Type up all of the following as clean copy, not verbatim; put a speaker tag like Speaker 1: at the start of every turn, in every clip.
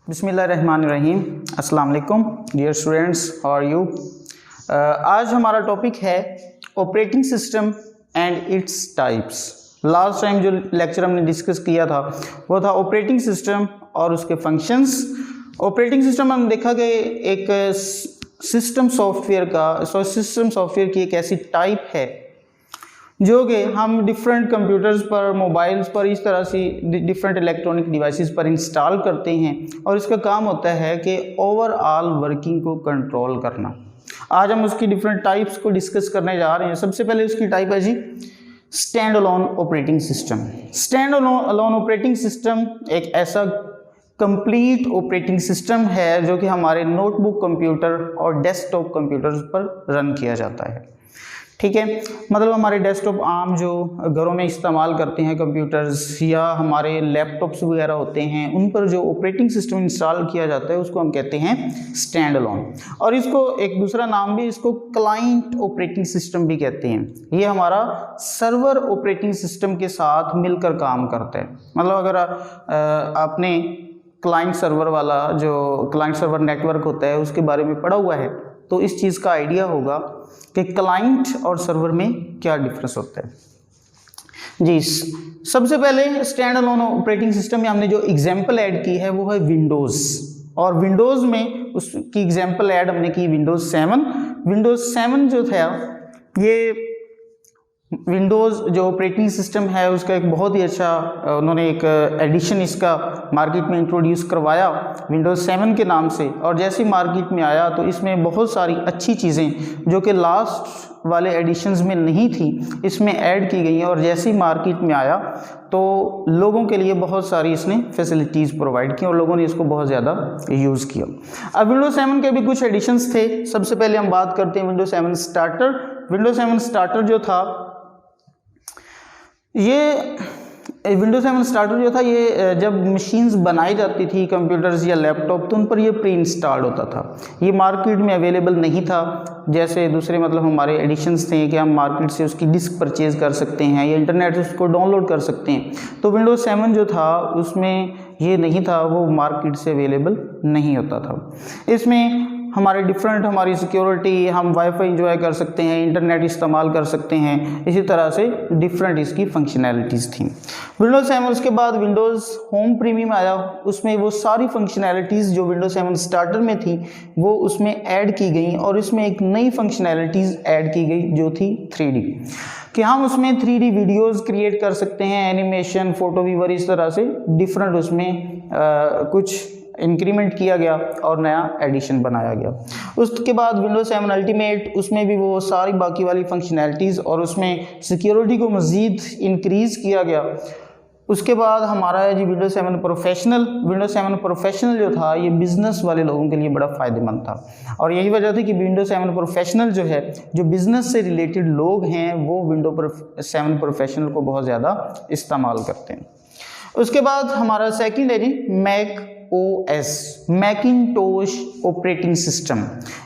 Speaker 1: बिस्मिल्लाहिर्रहमानिर्रहीम। अस्सलाम वालेकुम dear students, how are you. आज हमारा टॉपिक है operating system and its types. Last time जो लेक्चर हमने डिस्कस किया था वो था ऑपरेटिंग सिस्टम और उसके फंक्शंस। ऑपरेटिंग सिस्टम हम देखा कि एक सिस्टम सॉफ्टवेयर की एक ऐसी टाइप है जो कि हम डिफरेंट कंप्यूटर्स पर, मोबाइल्स पर, इस तरह से डिफरेंट इलेक्ट्रॉनिक डिवाइसेस पर इंस्टॉल करते हैं और इसका काम होता है कि ओवरऑल वर्किंग को कंट्रोल करना। आज हम उसकी डिफरेंट टाइप्स को डिस्कस करने जा रहे हैं। सबसे पहले उसकी टाइप है जी stand alone operating system. Stand alone operating system एक ऐसा कंप्लीट ऑपरेटिंग सिस्टम है जो कि हमारे नोटबुक कंप्यूटर और डेस्कटॉप कंप्यूटर्स पर रन किया जाता है। ठीक है, मतलब हमारे डेस्कटॉप आम जो घरों में इस्तेमाल करते हैं कंप्यूटर्स या हमारे लैपटॉप्स वगैरह होते हैं, उन पर जो ऑपरेटिंग सिस्टम इंस्टॉल किया जाता है उसको हम कहते हैं स्टैंड अलोन। और इसको एक दूसरा नाम भी, इसको क्लाइंट ऑपरेटिंग सिस्टम भी कहते हैं। ये हमारा सर्वर ऑपरेटिंग सिस्टम के साथ मिलकर काम करता है। मतलब अगर आपने क्लाइंट सर्वर वाला जो क्लाइंट सर्वर नेटवर्क होता है उसके बारे में पढ़ा हुआ है तो इस चीज़ का आइडिया होगा कि क्लाइंट और सर्वर में क्या डिफरेंस होता है। जी, सबसे पहले स्टैंड अलोन ऑपरेटिंग सिस्टम में हमने जो एग्जांपल ऐड की है वो है विंडोज़, और विंडोज़ में उसकी एग्जांपल ऐड हमने की विंडोज़ 7। विंडोज़ 7 जो था ये विंडोज़ जो ऑपरेटिंग सिस्टम है उसका एक बहुत ही अच्छा उन्होंने एक एडिशन इसका मार्केट में इंट्रोड्यूस करवाया विंडोज़ 7 के नाम से। और जैसे मार्केट में आया तो इसमें बहुत सारी अच्छी चीज़ें जो कि लास्ट वाले एडिशंस में नहीं थी इसमें ऐड की गई हैं, और जैसे ही मार्केट में आया तो लोगों के लिए बहुत सारी इसने फैसिलिटीज़ प्रोवाइड की और लोगों ने इसको बहुत ज़्यादा यूज़ किया। अब विंडोज़ 7 के भी कुछ एडिशंस थे। सबसे पहले हम बात करते हैं विंडोज़ 7 स्टार्टर। विंडोज़ 7 स्टार्टर जो था ये विंडोज़ 7 स्टार्टर जो था ये जब मशीन्स बनाई जाती थी कंप्यूटर्स या लैपटॉप तो उन पर ये प्री इंस्टॉल्ड होता था। ये मार्केट में अवेलेबल नहीं था जैसे दूसरे मतलब हमारे एडिशंस थे कि हम मार्केट से उसकी डिस्क परचेज़ कर सकते हैं या इंटरनेट से उसको डाउनलोड कर सकते हैं। तो विंडोज़ 7 जो था उसमें ये नहीं था, वो मार्केट से अवेलेबल नहीं होता था। इसमें हमारे डिफरेंट हमारी सिक्योरिटी, हम वाईफाई इंजॉय कर सकते हैं, इंटरनेट इस्तेमाल कर सकते हैं, इसी तरह से डिफरेंट इसकी फंक्शनैलिटीज़ थी। विंडोज़ 7 उसके बाद विंडोज़ होम प्रीमियम आया, उसमें वो सारी फंक्शनैलिटीज़ जो विंडोज़ 7 स्टार्टर में थी वो उसमें ऐड की गई और इसमें एक नई फंक्शनैलिटीज़ ऐड की गई जो थी 3D, कि हम उसमें 3D वीडियोस क्रिएट कर सकते हैं, एनिमेशन, फोटो व्यूवर, इस तरह से डिफरेंट उसमें कुछ इंक्रीमेंट किया गया और नया एडिशन बनाया गया। उसके बाद विंडोज़ 7 अल्टीमेट, उसमें भी वो सारी बाकी वाली फंक्शनैलिटीज़ और उसमें सिक्योरिटी को मज़ीद इंक्रीज़ किया गया। उसके बाद हमारा है जी विंडोज़ 7 प्रोफेशनल। विंडोज़ 7 प्रोफेशनल जो था ये बिज़नेस वाले लोगों के लिए बड़ा फ़ायदेमंद था और यही वजह थी कि विंडोज़ 7 प्रोफेशनल जो है, जो बिज़नेस से रिलेटेड लोग हैं वो विंडोज़ 7 प्रोफेशनल को बहुत ज़्यादा इस्तेमाल करते हैं। उसके बाद हमारा सेकंड है जी Mac OS, Macintosh operating system.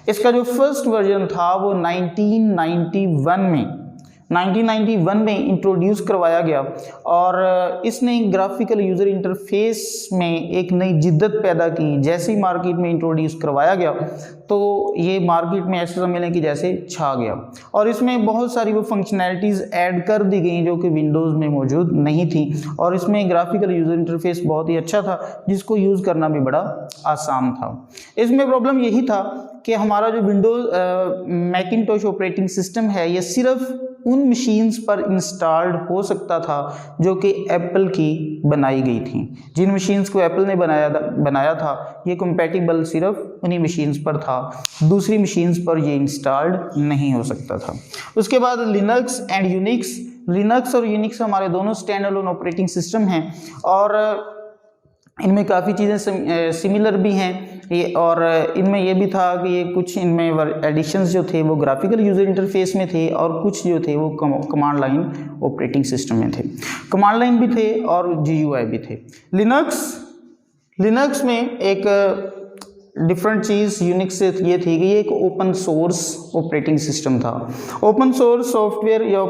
Speaker 1: इसका जो फर्स्ट वर्जन था वो 1991 में इंट्रोड्यूस करवाया गया और इसने ग्राफिकल यूज़र इंटरफेस में एक नई जिद्दत पैदा की। जैसे ही मार्केट में इंट्रोड्यूस करवाया गया तो ये मार्केट में ऐसे समझ कि जैसे छा गया और इसमें बहुत सारी वो फंक्शनैलिटीज़ ऐड कर दी गई जो कि विंडोज़ में मौजूद नहीं थी और इसमें ग्राफिकल यूज़र इंटरफेस बहुत ही अच्छा था जिसको यूज़ करना भी बड़ा आसान था। इसमें प्रॉब्लम यही था कि हमारा जो विंडोज़ मैकिंटोश ऑपरेटिंग सिस्टम है ये सिर्फ उन मशीन्स पर इंस्टॉल्ड हो सकता था जो कि एप्पल की बनाई गई थी। जिन मशीन्स को एप्पल ने बनाया था ये कंपैटिबल सिर्फ उन्हीं मशीन्स पर था, दूसरी मशीन्स पर ये इंस्टॉल्ड नहीं हो सकता था। उसके बाद लिनक्स एंड यूनिक्स। लिनक्स और यूनिक्स हमारे दोनों स्टैंड अलोन ऑपरेटिंग सिस्टम हैं और इनमें काफ़ी चीज़ें सिमिलर भी हैं ये, और इनमें ये भी था कि ये कुछ इनमें एडिशंस जो थे वो ग्राफिकल यूज़र इंटरफेस में थे और कुछ जो थे वो कमांड लाइन ऑपरेटिंग सिस्टम में थे। कमांड लाइन भी थे और GUI भी थे। लिनक्स में एक डिफरेंट चीज़ यूनिक्स से ये थी कि ये एक ओपन सोर्स ऑपरेटिंग सिस्टम था। ओपन सोर्स सॉफ्टवेयर या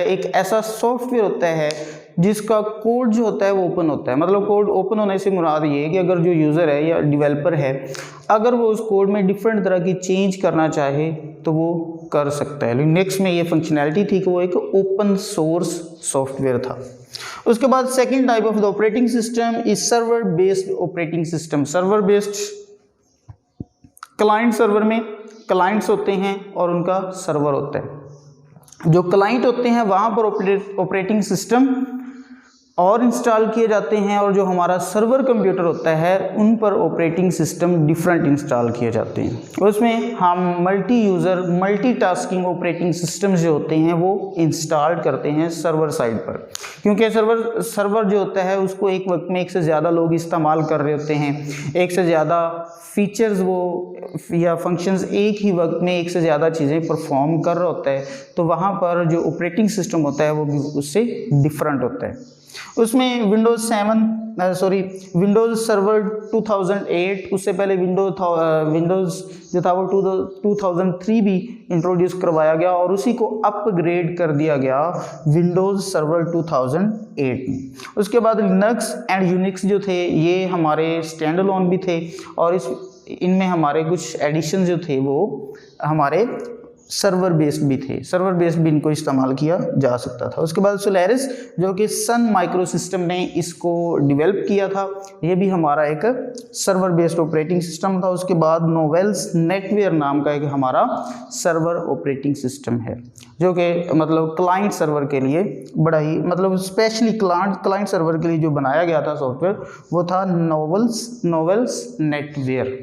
Speaker 1: एक ऐसा सॉफ्टवेयर होता है जिसका कोड जो होता है वो ओपन होता है। मतलब कोड ओपन होने से मुराद ये है कि अगर जो यूज़र है या डेवलपर है, अगर वो उस कोड में डिफरेंट तरह की चेंज करना चाहे तो वो कर सकता है। लिनक्स में ये फंक्शनैलिटी थी कि वो एक ओपन सोर्स सॉफ्टवेयर था। उसके बाद second type of the operating system is server based operating system. Server based, client server में क्लाइंट्स होते हैं और उनका सर्वर होता है। जो क्लाइंट होते हैं वहाँ पर ऑपरेटिंग सिस्टम और इंस्टॉल किए जाते हैं, और जो हमारा सर्वर कंप्यूटर होता है उन पर ऑपरेटिंग सिस्टम डिफरेंट इंस्टॉल किए जाते हैं। उसमें हम multi user multitasking operating systems जो होते हैं वो इंस्टॉल करते हैं सर्वर साइड पर, क्योंकि सर्वर जो होता है उसको एक वक्त में एक से ज़्यादा लोग इस्तेमाल कर रहे होते हैं, एक से ज़्यादा फीचर्स वो या फंक्शंस एक ही वक्त में एक से ज़्यादा चीज़ें परफॉर्म कर रहा होता है, तो वहाँ पर जो ऑपरेटिंग सिस्टम होता है वो भी उससे डिफरेंट होता है। उसमें विंडोज़ सर्वर 2008, उससे पहले विंडोज़ जो था वो 2003 भी इंट्रोड्यूस करवाया गया और उसी को अपग्रेड कर दिया गया विंडोज़ सर्वर 2008 में। उसके बाद लिनक्स एंड यूनिक्स जो थे ये हमारे स्टैंड अलोन भी थे, और इनमें हमारे कुछ एडिशन जो थे वो हमारे सर्वर बेस्ड भी थे। सर्वर बेस्ड भी इनको इस्तेमाल किया जा सकता था। उसके बाद सोलारिस जो कि सन माइक्रो सिस्टम ने इसको डेवलप किया था, ये भी हमारा एक सर्वर बेस्ड ऑपरेटिंग सिस्टम था। उसके बाद नोवेल्स नेटवेयर नाम का एक हमारा सर्वर ऑपरेटिंग सिस्टम है, जो कि मतलब क्लाइंट सर्वर के लिए बड़ा ही मतलब स्पेशली क्लाइंट सर्वर के लिए जो बनाया गया था सॉफ्टवेयर वो था नोवेल्स नेटवेयर।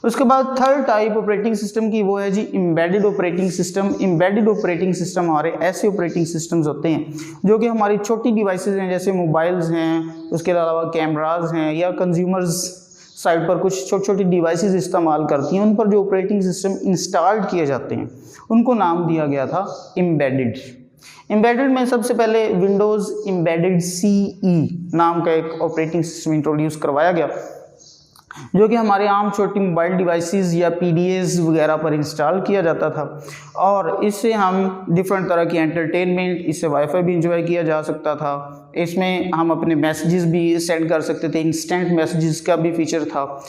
Speaker 1: उसके बाद थर्ड टाइप ऑपरेटिंग सिस्टम की वो है जी embedded operating system. Embedded operating system हमारे ऐसे ऑपरेटिंग सिस्टम्स होते हैं जो कि हमारी छोटी डिवाइसेस हैं, जैसे मोबाइल्स हैं, उसके अलावा कैमराज हैं, या कंज्यूमर्स साइड पर कुछ छोटी छोटी डिवाइसेस इस्तेमाल करती हैं, उन पर जो ऑपरेटिंग सिस्टम इंस्टॉल्ड किए जाते हैं उनको नाम दिया गया था एम्बेडेड। एम्बेडेड में सबसे पहले विंडोज़ एम्बेडेड CE नाम का एक ऑपरेटिंग सिस्टम इंट्रोड्यूस करवाया गया, जो कि हमारे आम छोटी मोबाइल डिवाइसेस या PDAs वगैरह पर इंस्टॉल किया जाता था, और इससे हम डिफरेंट तरह की एंटरटेनमेंट, इससे वाईफाई भी इंजॉय किया जा सकता था। इसमें हम अपने मैसेजेस भी सेंड कर सकते थे, इंस्टेंट मैसेजेस का भी फीचर था।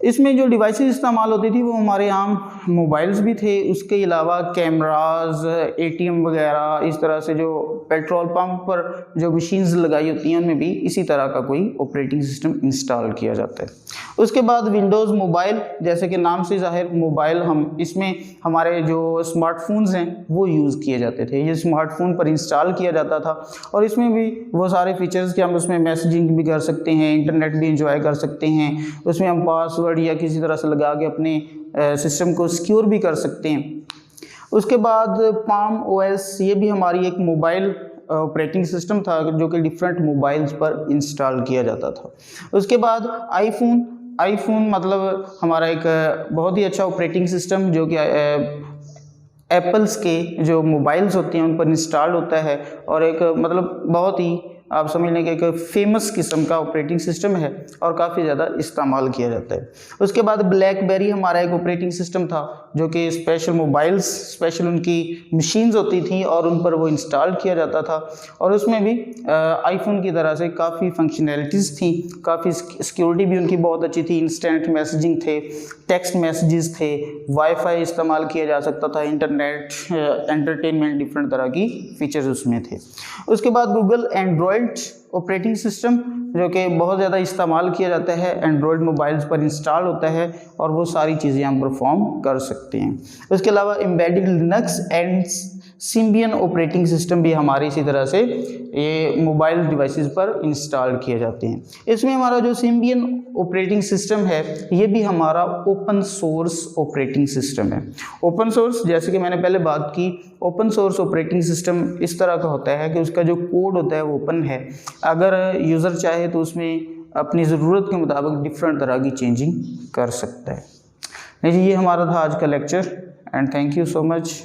Speaker 1: इसमें जो डिवाइसेस इस्तेमाल होती थी वो हमारे आम मोबाइल्स भी थे, उसके अलावा कैमराज, ATM वगैरह, इस तरह से जो पेट्रोल पंप पर जो मशीन्स लगाई होती हैं उनमें भी इसी तरह का कोई ऑपरेटिंग सिस्टम इंस्टॉल किया जाता है। उसके बाद विंडोज़ मोबाइल, जैसे कि नाम से ज़ाहिर मोबाइल, हम इसमें हमारे जो स्मार्टफोन्स हैं वो यूज़ किए जाते थे, ये स्मार्टफोन पर इंस्टॉल किया जाता था, और इसमें भी वो सारे फीचर्स कि हम उसमें मैसेजिंग भी कर सकते हैं, इंटरनेट भी इंजॉय कर सकते हैं, उसमें हम पासवर्ड या किसी तरह से लगा के अपने सिस्टम को सिक्योर भी कर सकते हैं। उसके बाद पाम OS, ये भी हमारी एक मोबाइल ऑपरेटिंग सिस्टम था जो कि डिफरेंट मोबाइल्स पर इंस्टॉल किया जाता था। उसके बाद आईफोन मतलब हमारा एक बहुत ही अच्छा ऑपरेटिंग सिस्टम जो कि एप्पल्स के जो मोबाइल्स होते हैं उन पर इंस्टॉल होता है, और एक मतलब बहुत ही आप समझ लें कि एक फेमस किस्म का ऑपरेटिंग सिस्टम है और काफ़ी ज़्यादा इस्तेमाल किया जाता है। उसके बाद ब्लैकबेरी हमारा एक ऑपरेटिंग सिस्टम था जो कि स्पेशल मोबाइल्स, स्पेशल उनकी मशीन्स होती थी और उन पर वो इंस्टॉल किया जाता था, और उसमें भी आईफोन की तरह से काफ़ी फंक्शनैलिटीज़ थी, काफ़ी सिक्योरिटी भी उनकी बहुत अच्छी थी, इंस्टेंट मैसेजिंग थे, टेक्स्ट मैसेजेस थे, वाईफाई इस्तेमाल किया जा सकता था, इंटरनेट, एंटरटेनमेंट, डिफरेंट तरह की फीचर्स उसमें थे। उसके बाद गूगल एंड्रॉयड ऑपरेटिंग सिस्टम जो कि बहुत ज़्यादा इस्तेमाल किया जाता है, एंड्रॉयड मोबाइल्स पर इंस्टॉल होता है और वो सारी चीज़ें हम परफॉर्म कर सकते हैं। उसके अलावा embedded Linux and Symbian operating system भी हमारे इसी तरह से ये मोबाइल डिवाइसेस पर इंस्टॉल किए जाते हैं। इसमें हमारा जो सिम्बियन ऑपरेटिंग सिस्टम है ये भी हमारा ओपन सोर्स ऑपरेटिंग सिस्टम है। ओपन सोर्स, जैसे कि मैंने पहले बात की, ओपन सोर्स ऑपरेटिंग सिस्टम इस तरह का होता है कि उसका जो कोड होता है वो ओपन है, अगर यूज़र चाहे तो उसमें अपनी ज़रूरत के मुताबिक डिफरेंट तरह की चेंजिंग कर सकता है। नहीं जी, ये हमारा था आज का lecture, and thank you so much.